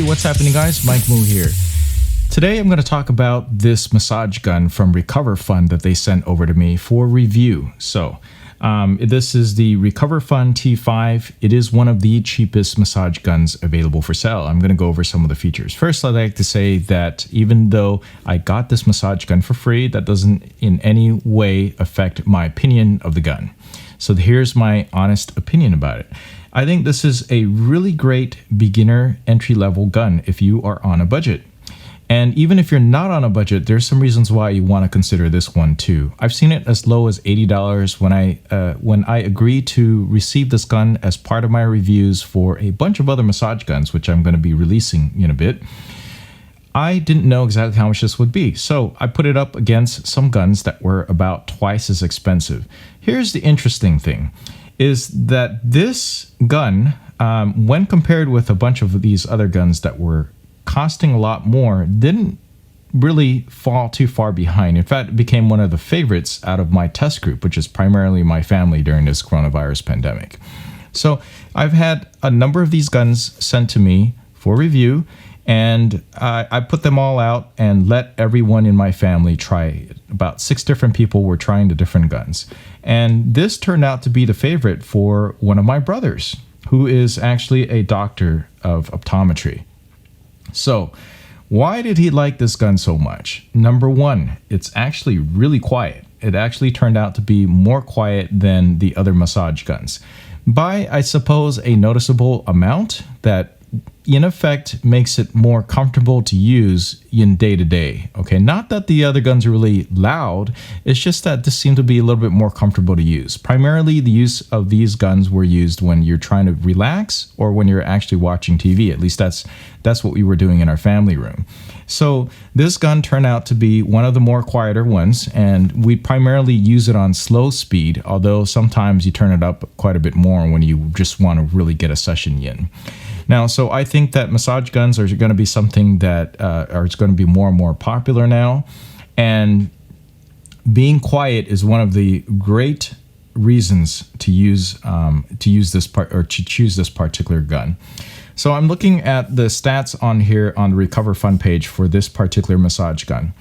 what's happening, guys? Mike Moo here. Today I'm going to talk about this massage gun from RecoverFun that they sent over to me for review. So this is the RecoverFun T5. It is one of the cheapest massage guns available for sale. I'm going to go over some of the features. First, I'd like to say that even though I got this massage gun for free, that doesn't in any way affect my opinion of the gun. So here's my honest opinion about it. I think this is a really great beginner entry-level gun if you are on a budget. And even if you're not on a budget, there's some reasons why you want to consider this one too. I've seen it as low as $80 when I agreed to receive this gun as part of my reviews for a bunch of other massage guns, which I'm going to be releasing in a bit. I didn't know exactly how much this would be, so I put it up against some guns that were about twice as expensive. Here's the interesting thing, is that this gun, when compared with a bunch of these other guns that were costing a lot more, didn't really fall too far behind. In fact, it became one of the favorites out of my test group, which is primarily my family during this coronavirus pandemic. So I've had a number of these guns sent to me for review, and I put them all out and let everyone in my family try it. About 6 different people were trying the different guns. And this turned out to be the favorite for one of my brothers, who is actually a doctor of optometry. So why did he like this gun so much? Number one, it's actually really quiet. It actually turned out to be more quiet than the other massage guns by, I suppose, a noticeable amount that in effect makes it more comfortable to use in day to day. Okay, not that the other guns are really loud, it's just that this seemed to be a little bit more comfortable to use. Primarily, the use of these guns were used when you're trying to relax or when you're actually watching TV. At least that's what we were doing in our family room. So this gun turned out to be one of the more quieter ones, and we primarily use it on slow speed, although sometimes you turn it up quite a bit more when you just want to really get a session in. Now, so I think that massage guns are going to be something that are going to be more and more popular now, and being quiet is one of the great reasons to use this part or to choose this particular gun. So I'm looking at the stats on here on the RecoverFun page for this particular massage gun.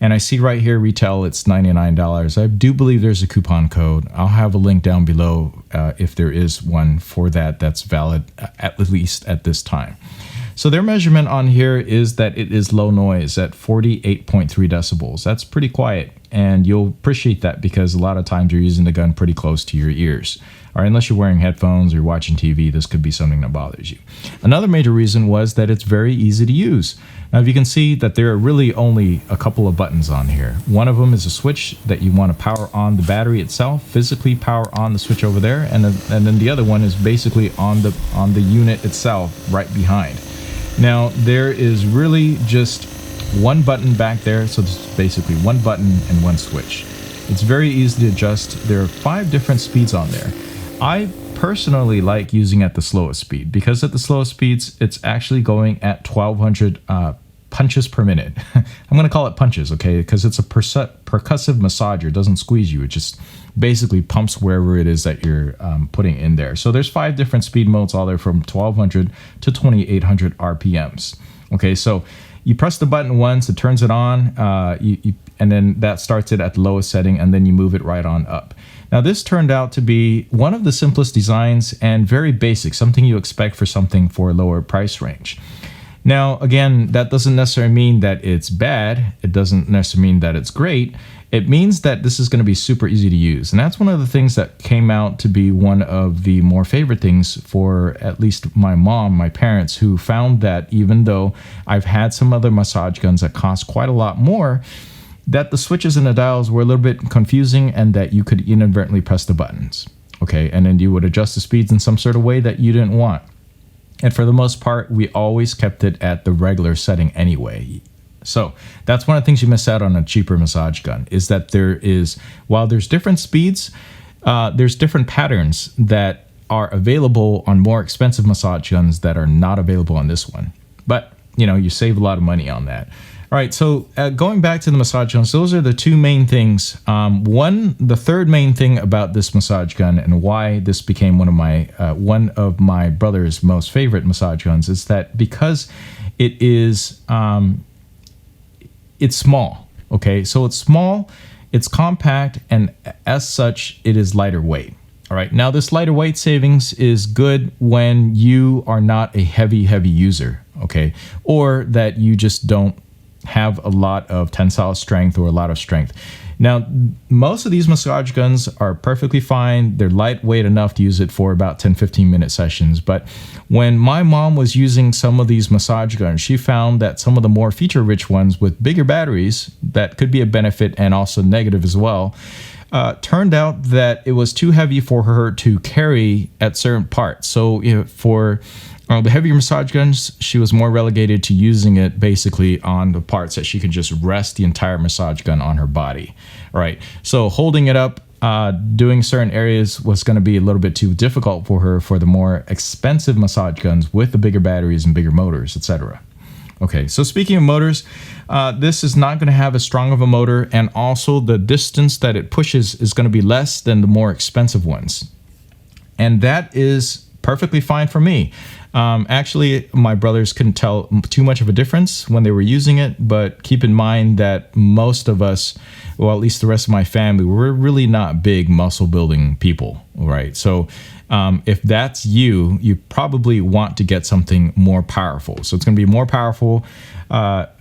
And I see right here, retail, it's $99. I do believe there's a coupon code. I'll have a link down below if there is one for that's valid, at least at this time. So their measurement on here is that it is low noise at 48.3 decibels. That's pretty quiet, and you'll appreciate that because a lot of times you're using the gun pretty close to your ears. Or unless you're wearing headphones or you're watching TV, this could be something that bothers you. Another major reason was that it's very easy to use. Now, if you can see that there are really only a couple of buttons on here. One of them is a switch that you want to power on the battery itself, physically power on the switch over there, and then the other one is basically on the unit itself right behind. Now, there is really just one button back there, so this is basically one button and one switch. It's very easy to adjust. There are 5 different speeds on there. I personally like using at the slowest speed because at the slowest speeds, it's actually going at 1200 punches per minute. I'm going to call it punches, okay? Because it's a percussive massager. It doesn't squeeze you. It just basically pumps wherever it is that you're putting in there. So there's 5 different speed modes all there from 1200 to 2800 RPMs. Okay, so you press the button once, it turns it on, and then that starts it at the lowest setting, and then you move it right on up. Now, this turned out to be one of the simplest designs and very basic, something you expect for something for a lower price range. Now, again, that doesn't necessarily mean that it's bad. It doesn't necessarily mean that it's great. It means that this is going to be super easy to use. And that's one of the things that came out to be one of the more favorite things for at least my mom, my parents, who found that even though I've had some other massage guns that cost quite a lot more, that the switches and the dials were a little bit confusing and that you could inadvertently press the buttons. Okay, and then you would adjust the speeds in some sort of way that you didn't want. And for the most part, we always kept it at the regular setting anyway. So that's one of the things you miss out on a cheaper massage gun, is that while there's different speeds, there's different patterns that are available on more expensive massage guns that are not available on this one. But, you save a lot of money on that. All right, so going back to the massage guns, those are the 2 main things. The third main thing about this massage gun and why this became one of my brother's most favorite massage guns is that because it is it's small. Okay, so it's small, it's compact, and as such, it is lighter weight. All right, now this lighter weight savings is good when you are not a heavy user, okay, or that you just don't have a lot of tensile strength or a lot of strength. Now, most of these massage guns are perfectly fine. They're lightweight enough to use it for about 10-15 minute sessions. But when my mom was using some of these massage guns, she found that some of the more feature-rich ones with bigger batteries, that could be a benefit and also negative as well, turned out that it was too heavy for her to carry at certain parts. So for the heavier massage guns, she was more relegated to using it basically on the parts that she could just rest the entire massage gun on her body. All right. So holding it up, doing certain areas was going to be a little bit too difficult for her for the more expensive massage guns with the bigger batteries and bigger motors, etc. Okay, so speaking of motors, this is not going to have as strong of a motor, and also the distance that it pushes is going to be less than the more expensive ones. And that is perfectly fine for me. Actually, my brothers couldn't tell too much of a difference when they were using it, but keep in mind that most of us, well, at least the rest of my family, we're really not big muscle building people, right? So if that's you, you probably want to get something more powerful. So it's going to be more powerful,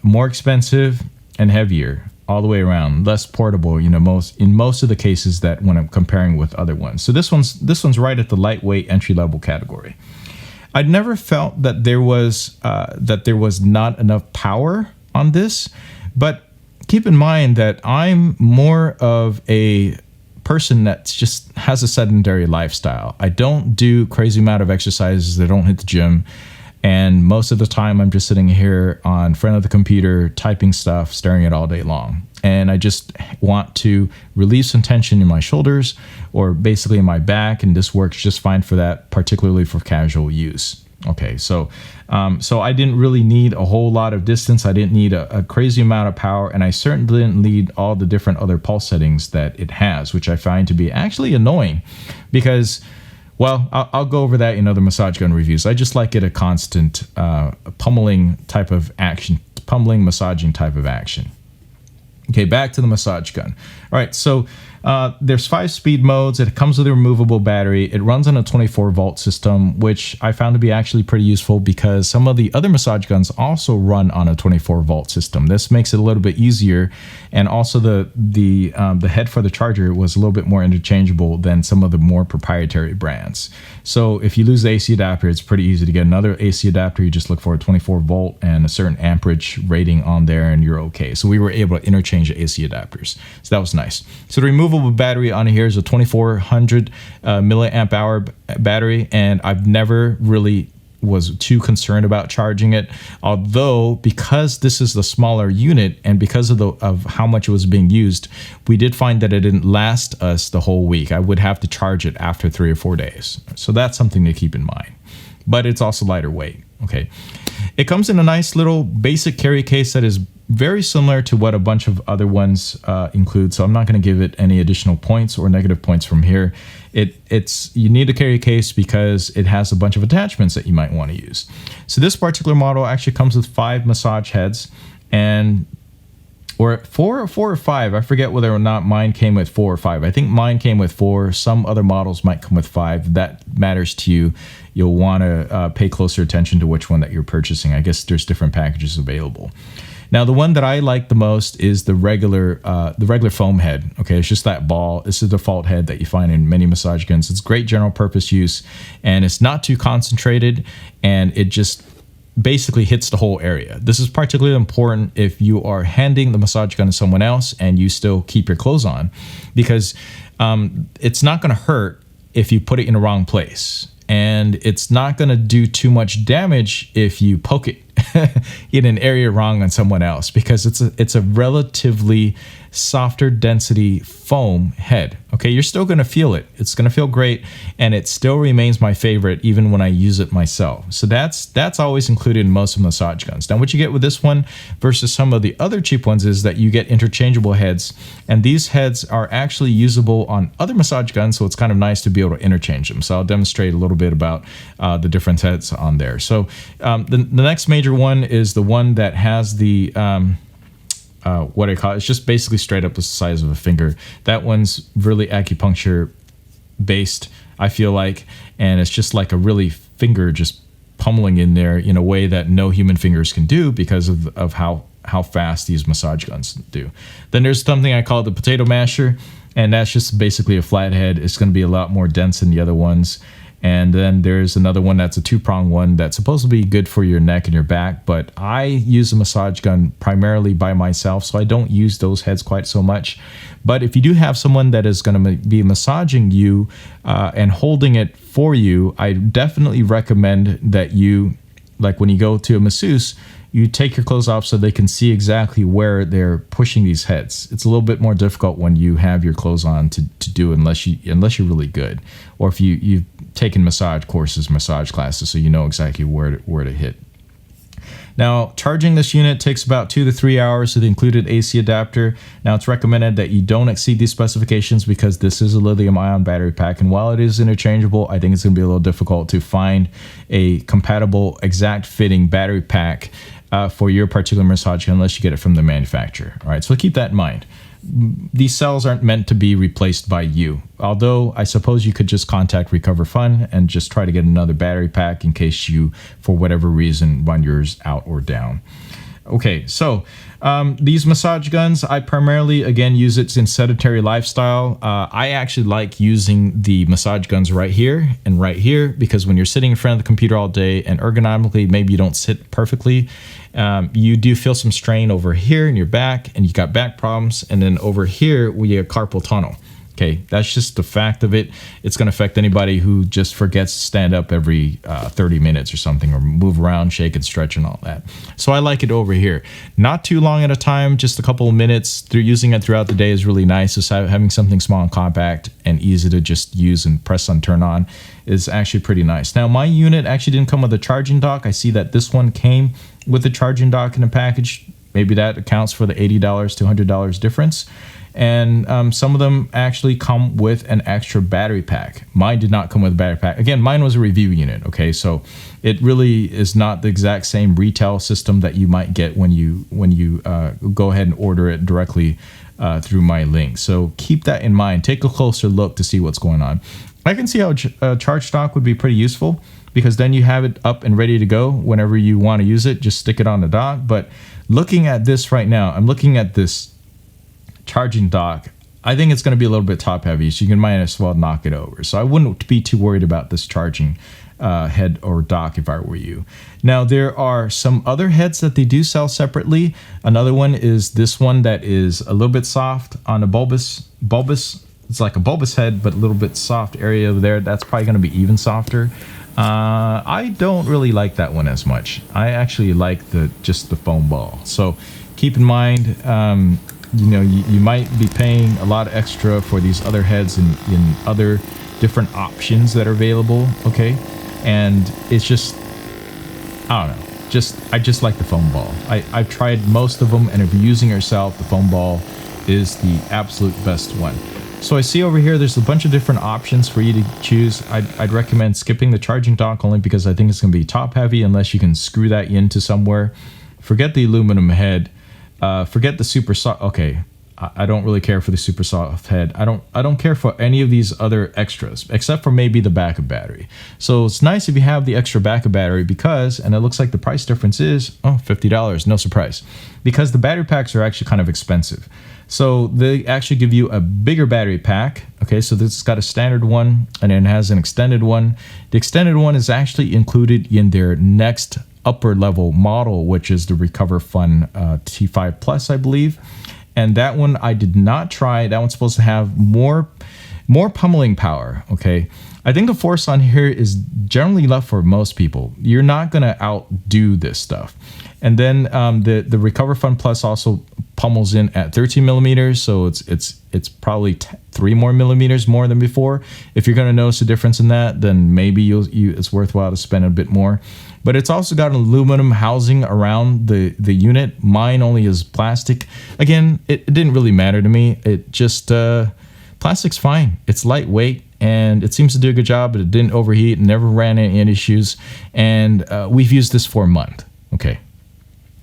more expensive, and heavier all the way around, less portable, in most of the cases that when I'm comparing with other ones. So this one's right at the lightweight entry level category. I'd never felt that there was not enough power on this, but keep in mind that I'm more of a person that just has a sedentary lifestyle. I don't do crazy amount of exercises. I don't hit the gym. And most of the time I'm just sitting here on front of the computer, typing stuff, staring at it all day long. And I just want to release some tension in my shoulders or basically in my back. And this works just fine for that, particularly for casual use. Okay, so I didn't really need a whole lot of distance. I didn't need a crazy amount of power. And I certainly didn't need all the different other pulse settings that it has, which I find to be actually annoying because, well, I'll go over that in other massage gun reviews. I just like it a constant pummeling type of action, massaging type of action. Okay, back to the massage gun. All right, so there's 5 speed modes. It comes with a removable battery. It runs on a 24-volt system, which I found to be actually pretty useful because some of the other massage guns also run on a 24-volt system. This makes it a little bit easier, and also the head for the charger was a little bit more interchangeable than some of the more proprietary brands. So if you lose the AC adapter, it's pretty easy to get another AC adapter. You just look for a 24-volt and a certain amperage rating on there, and you're okay. So we were able to interchange the AC adapters. So that was nice. So the removable battery on here is a 2400 milliamp hour battery, and I've never really was too concerned about charging it. Although, because this is the smaller unit and because of how much it was being used, we did find that it didn't last us the whole week. I would have to charge it after 3 or 4 days. So that's something to keep in mind. But it's also lighter weight. Okay. It comes in a nice little basic carry case that is very similar to what a bunch of other ones include. So I'm not going to give it any additional points or negative points from here. You need a carry case because it has a bunch of attachments that you might want to use. So this particular model actually comes with 5 massage heads, or 4 or 5. I forget whether or not mine came with 4 or 5. I think mine came with 4. Some other models might come with 5. That matters to you. You'll want to pay closer attention to which one that you're purchasing. I guess there's different packages available. Now, the one that I like the most is the regular foam head. Okay, it's just that ball. It's the default head that you find in many massage guns. It's great general purpose use, and it's not too concentrated, and it just basically hits the whole area. This is particularly important if you are handing the massage gun to someone else and you still keep your clothes on, because it's not going to hurt if you put it in the wrong place. And it's not going to do too much damage if you poke it in an area wrong on someone else, because it's a relatively softer density foam head. Okay, you're still going to feel it. It's going to feel great, and it still remains my favorite even when I use it myself. So that's always included in most of massage guns. Now, what you get with this one versus some of the other cheap ones is that you get interchangeable heads, and these heads are actually usable on other massage guns, so it's kind of nice to be able to interchange them. So I'll demonstrate a little bit about the different heads on there. So the next major one is the one that has the what I call it. It's just basically straight up the size of a finger. That one's really acupuncture based, I feel like, and it's just like a really finger just pummeling in there in a way that no human fingers can do because of how fast these massage guns do. Then there's something I call the potato masher, and that's just basically a flat head. It's going to be a lot more dense than the other ones. And then there's another one that's a two-prong one that's supposed to be good for your neck and your back, but I use a massage gun primarily by myself, so I don't use those heads quite so much. But if you do have someone that is going to be massaging you and holding it for you, I definitely recommend that you, like when you go to a masseuse, you take your clothes off so they can see exactly where they're pushing these heads. It's a little bit more difficult when you have your clothes on to do unless you're really good, or if you've taken massage courses, massage classes, so you know exactly where to hit. Now, charging this unit takes about 2 to 3 hours with the included AC adapter. Now, it's recommended that you don't exceed these specifications because this is a lithium-ion battery pack, and while it is interchangeable, I think it's going to be a little difficult to find a compatible, exact-fitting battery pack for your particular massage gun unless you get it from the manufacturer. All right, so keep that in mind. These cells aren't meant to be replaced by you, although I suppose you could just contact RecoverFun and just try to get another battery pack in case you, for whatever reason, run yours out or down. Okay, so these massage guns, I primarily, again, use it in sedentary lifestyle. I actually like using the massage guns right here and right here because when you're sitting in front of the computer all day and ergonomically, maybe you don't sit perfectly, you do feel some strain over here in your back and you got back problems. And then over here, we have carpal tunnel. Okay, that's just the fact of it. It's going to affect anybody who just forgets to stand up every 30 minutes or something, or move around, shake and stretch and all that. So I like it over here. Not too long at a time, just a couple of minutes. Through using it throughout the day is really nice. Just having something small and compact and easy to just use and press on, turn on is actually pretty nice. Now, my unit actually didn't come with a charging dock. I see that this one came with a charging dock in a package. Maybe that accounts for the $80 to $100 difference. And some of them actually come with an extra battery pack. Mine did not come with a battery pack. Again, mine was a review unit, okay? So it really is not the exact same retail system that you might get when you go ahead and order it directly through my link. So keep that in mind. Take a closer look to see what's going on. I can see how a charge dock would be pretty useful because then you have it up and ready to go whenever you want to use it. Just stick it on the dock. But looking at this right now, I'm looking at this charging dock. I think it's going to be a little bit top heavy, so you can might as well knock it over. So I wouldn't be too worried about this charging head or dock if I were you. Now, there are some other heads that they do sell separately. Another one is this one that is a little bit soft on a bulbous. It's like a bulbous head, but a little bit soft area over there. That's probably going to be even softer. I don't really like that one as much. I actually like just the foam ball. So keep in mind, you might be paying a lot extra for these other heads in other different options that are available, okay? And it's just, I don't know, I just like the foam ball. I've tried most of them, and if you're using it yourself, the foam ball is the absolute best one. So I see over here there's a bunch of different options for you to choose. I'd recommend skipping the charging dock only because I think it's going to be top heavy unless you can screw that into somewhere. Forget the aluminum head. Forget the super soft. Okay, I don't really care for the super soft head. I don't care for any of these other extras except for maybe the backup battery. So it's nice if you have the extra backup battery because, and it looks like the price difference is $50. No surprise, because the battery packs are actually kind of expensive. So they actually give you a bigger battery pack. Okay, so this has got a standard one and then it has an extended one. The extended one is actually included in their next upper level model, which is the RecoverFun T5 Plus, I believe. And that one I did not try. That one's supposed to have more more pummeling power. Okay, I think the force on here is generally left for most people. You're not gonna outdo this stuff. And then the RecoverFun Plus also pummels in at 13 millimeters, so it's probably 3 more millimeters more than before. If you're gonna notice a difference in that, then maybe it's worthwhile to spend a bit more. But it's also got an aluminum housing around the unit. Mine only is plastic. Again, it didn't really matter to me. It just plastic's fine. It's lightweight and it seems to do a good job. But it didn't overheat, never ran into any issues, and we've used this for a month. Okay,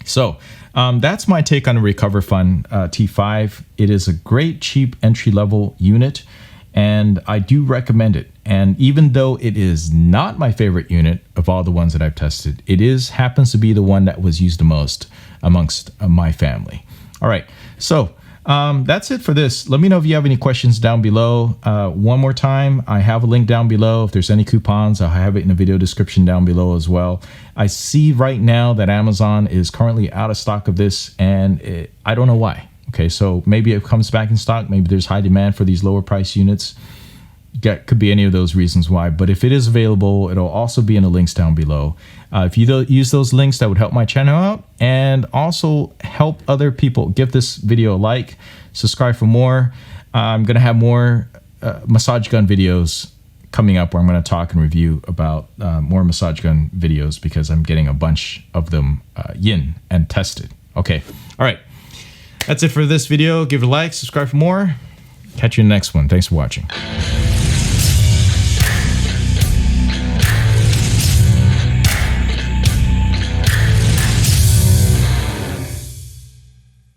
so that's my take on the RecoverFun T5. It is a great, cheap entry-level unit, and I do recommend it. And even though it is not my favorite unit of all the ones that I've tested, it happens to be the one that was used the most amongst my family. All right, so that's it for this. Let me know if you have any questions down below. One more time, I have a link down below. If there's any coupons, I'll have it in the video description down below as well. I see right now that Amazon is currently out of stock of this, and I don't know why. Okay, so maybe it comes back in stock. Maybe there's high demand for these lower price units. Could be any of those reasons why, but if it is available, it'll also be in the links down below. If you use those links, that would help my channel out and also help other people. Give this video a like, subscribe for more. I'm going to have more massage gun videos coming up where I'm going to talk and review about more massage gun videos because I'm getting a bunch of them in and tested. Okay, all right. That's it for this video. Give it a like, subscribe for more. Catch you in the next one. Thanks for watching.